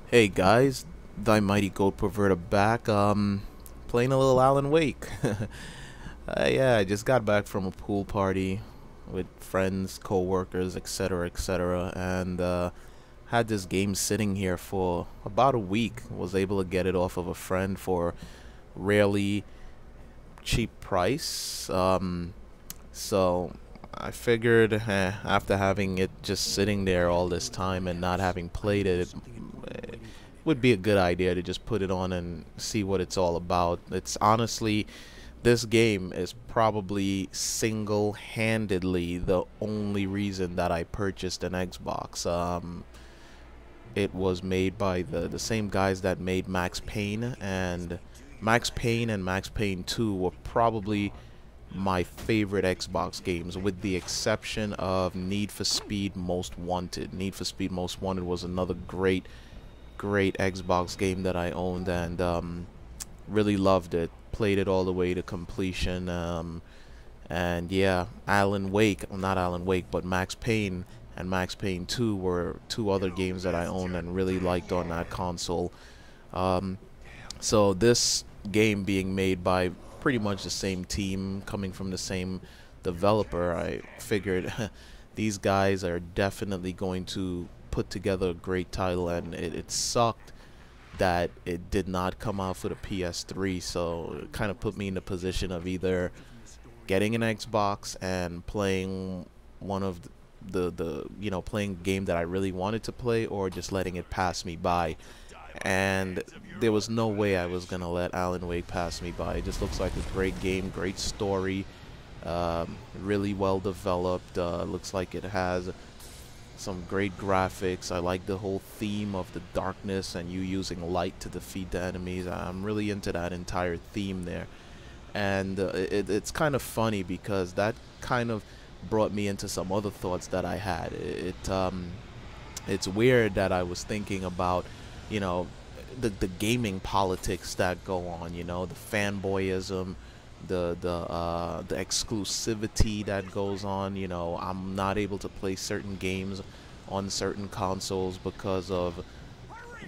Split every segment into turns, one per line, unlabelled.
Hey guys, thy mighty GoatPervertor back. Playing a little Alan Wake. Yeah, I just got back from a pool party with friends, co-workers, etc., etc., and had this game sitting here for about a week. Was able to get it off of a friend for really cheap price. So I figured, after having it just sitting there all this time and not having played it, it would be a good idea to just put it on and see what it's all about. It's honestly, this game is probably single-handedly the only reason that I purchased an Xbox. It was made by the same guys that made Max Payne, and Max Payne 2 were probably my favorite Xbox games, with the exception of Need for Speed Most Wanted. Need for Speed Most Wanted was another great Xbox game that I owned, and really loved it. Played it all the way to completion. And yeah, Alan Wake, well, not Alan Wake, but Max Payne and Max Payne 2 were two other games that I owned and really liked on that console. Um, so this game being made by pretty much the same team, coming from the same developer, I figured these guys are definitely going to put together a great title, and it sucked that it did not come out for the PS3, so it kind of put me in the position of either getting an Xbox and playing one of the playing a game that I really wanted to play, or just letting it pass me by. And there was no way I was gonna let Alan Wake pass me by. It just looks like a great game, great story, really well developed. Looks like it has some great graphics. I like the whole theme of the darkness and you using light to defeat the enemies. I'm really into that entire theme there. And it's kind of funny because that kind of brought me into some other thoughts that I had. It's weird that I was thinking about, you know, the gaming politics that go on, the fanboyism, the exclusivity that goes on. I'm not able to play certain games on certain consoles because of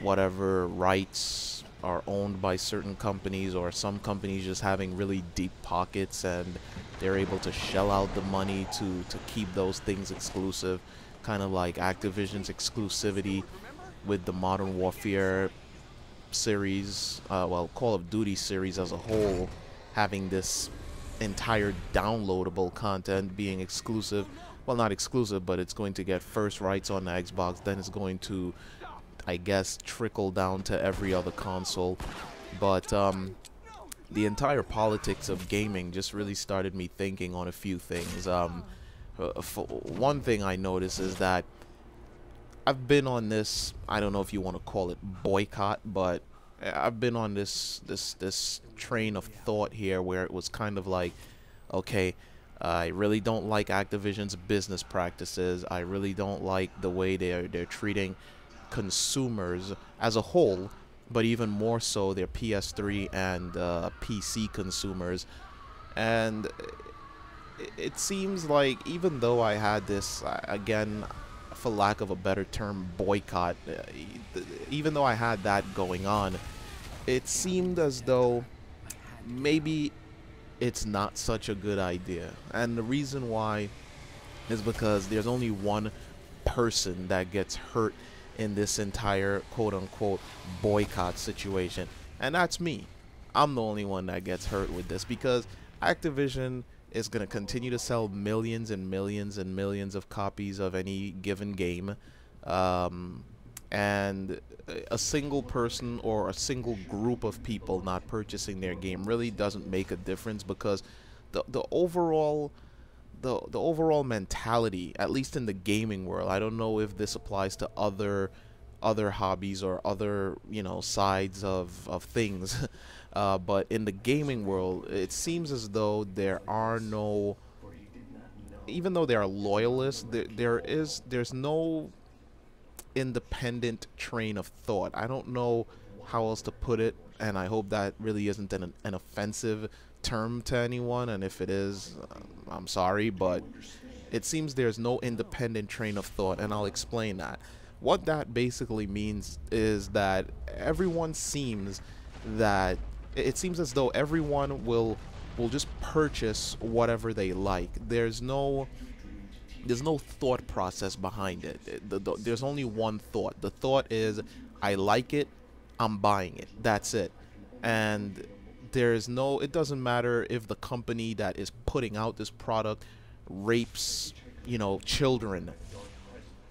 whatever rights are owned by certain companies, or some companies just having really deep pockets and they're able to shell out the money to keep those things exclusive, kind of like Activision's exclusivity with the Modern Warfare series, well, Call of Duty series as a whole, having this entire downloadable content being exclusive. Well, not exclusive, but it's going to get first rights on the Xbox, then it's going to, I guess, trickle down to every other console. But the entire politics of gaming just really started me thinking on a few things. For one thing I noticed is that I've been on this, I don't know if you want to call it boycott, but I've been on this train of thought here where it was kind of like, okay, I really don't like Activision's business practices. I really don't like the way they're treating consumers as a whole, but even more so their PS3 and PC consumers. And it seems like, even though I had this, again, for lack of a better term, boycott, even though I had that going on, it seemed as though maybe it's not such a good idea. And the reason why is because there's only one person that gets hurt in this entire quote-unquote boycott situation, and that's me. I'm the only one that gets hurt with this, because Activision is going to continue to sell millions and millions and millions of copies of any given game, and a single person or a single group of people not purchasing their game really doesn't make a difference, because the overall the overall mentality, at least in the gaming world, I don't know if this applies to other hobbies or other sides of things, but in the gaming world, it seems as though there are no, even though there are loyalists, there's no independent train of thought. I don't know how else to put it, and I hope that really isn't an offensive term to anyone, and if it is, I'm sorry, but it seems there's no independent train of thought, and I'll explain that. What that basically means is that everyone seems that it seems as though everyone will just purchase whatever they like. There's no thought process behind it. There's only one thought. The thought is, I like it, I'm buying it. That's it. And it doesn't matter if the company that is putting out this product rapes, children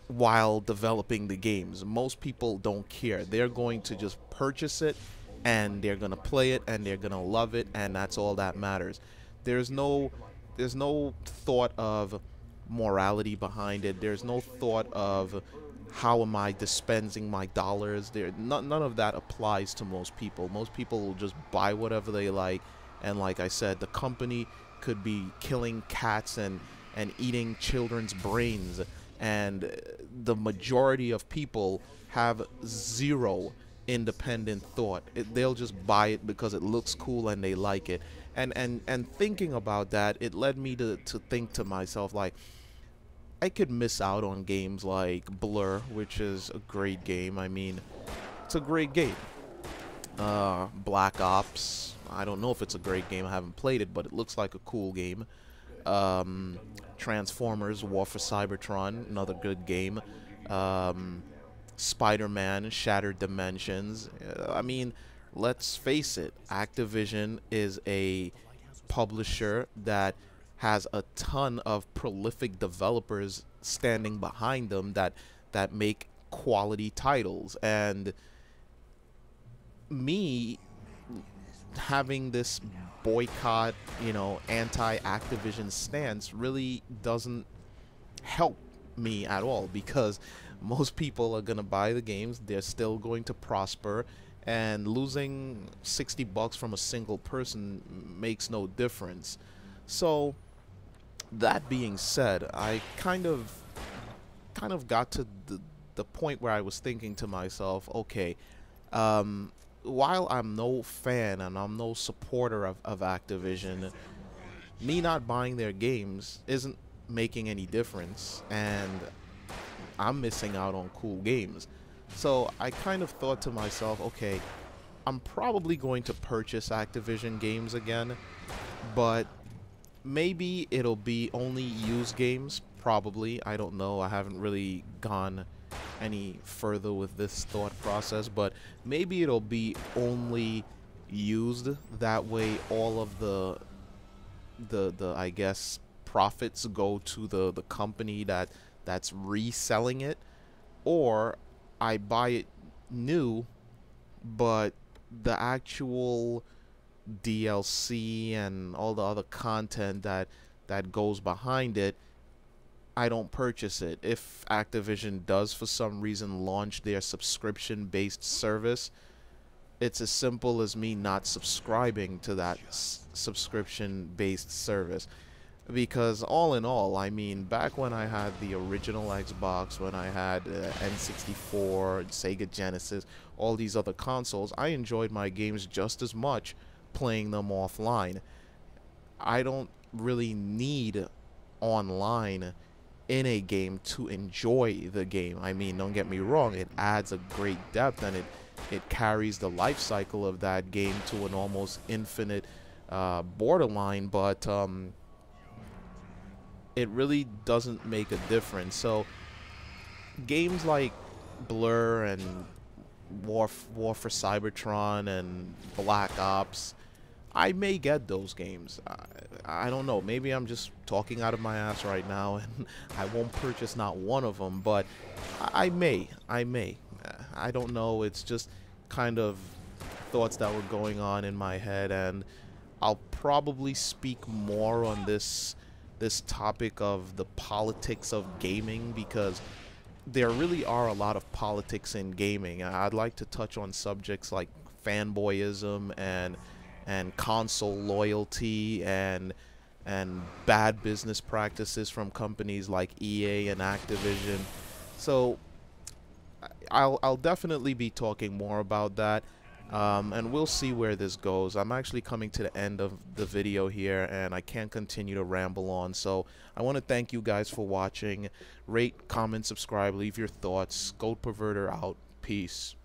while developing the games. Most people don't care. They're going to just purchase it, and they're going to play it, and they're going to love it, and that's all that matters. There's no thought of morality behind it. There's no thought of how am I dispensing my dollars. None of that applies to most people. Most people will just buy whatever they like, and like I said, the company could be killing cats and eating children's brains, and the majority of people have zero independent thought. They'll just buy it because it looks cool and they like it. And thinking about that, it led me to think to myself, like, I could miss out on games like Blur, which is a great game. I mean, it's a great game. Black Ops, I don't know if it's a great game. I haven't played it, but it looks like a cool game. Transformers, War for Cybertron, another good game. Spider-Man, Shattered Dimensions. I mean, let's face it, Activision is a publisher that has a ton of prolific developers standing behind them that make quality titles. And me having this boycott, anti-Activision stance really doesn't help me at all, because most people are going to buy the games, they're still going to prosper, and losing $60 from a single person makes no difference. So that being said, I kind of got to the point where I was thinking to myself, okay, while I'm no fan and I'm no supporter of Activision, me not buying their games isn't making any difference, and I'm missing out on cool games. So I kind of thought to myself, okay, I'm probably going to purchase Activision games again, but maybe it'll be only used games, probably. I don't know. I haven't really gone any further with this thought process, but maybe it'll be only used. That way all of the I guess profits go to the company that's reselling it, or I buy it new, but the actual DLC and all the other content that goes behind it, I don't purchase it. If Activision does for some reason launch their subscription-based service, it's as simple as me not subscribing to that subscription-based service. Because all in all, I mean, back when I had the original Xbox, when I had N64, Sega Genesis, all these other consoles, I enjoyed my games just as much playing them offline. I don't really need online in a game to enjoy the game. I mean, don't get me wrong, it adds a great depth, and it carries the life cycle of that game to an almost infinite borderline, but it really doesn't make a difference. So games like Blur and War for Cybertron and Black Ops, I may get those games. I don't know. Maybe I'm just talking out of my ass right now, and I won't purchase not one of them, but I may. I don't know. It's just kind of thoughts that were going on in my head, and I'll probably speak more on this topic of the politics of gaming, because there really are a lot of politics in gaming. I'd like to touch on subjects like fanboyism and console loyalty and bad business practices from companies like EA and Activision. So I'll definitely be talking more about that. And we'll see where this goes. I'm actually coming to the end of the video here, and I can't continue to ramble on. So I want to thank you guys for watching. Rate, comment, subscribe, leave your thoughts. GoatPervertor out. Peace.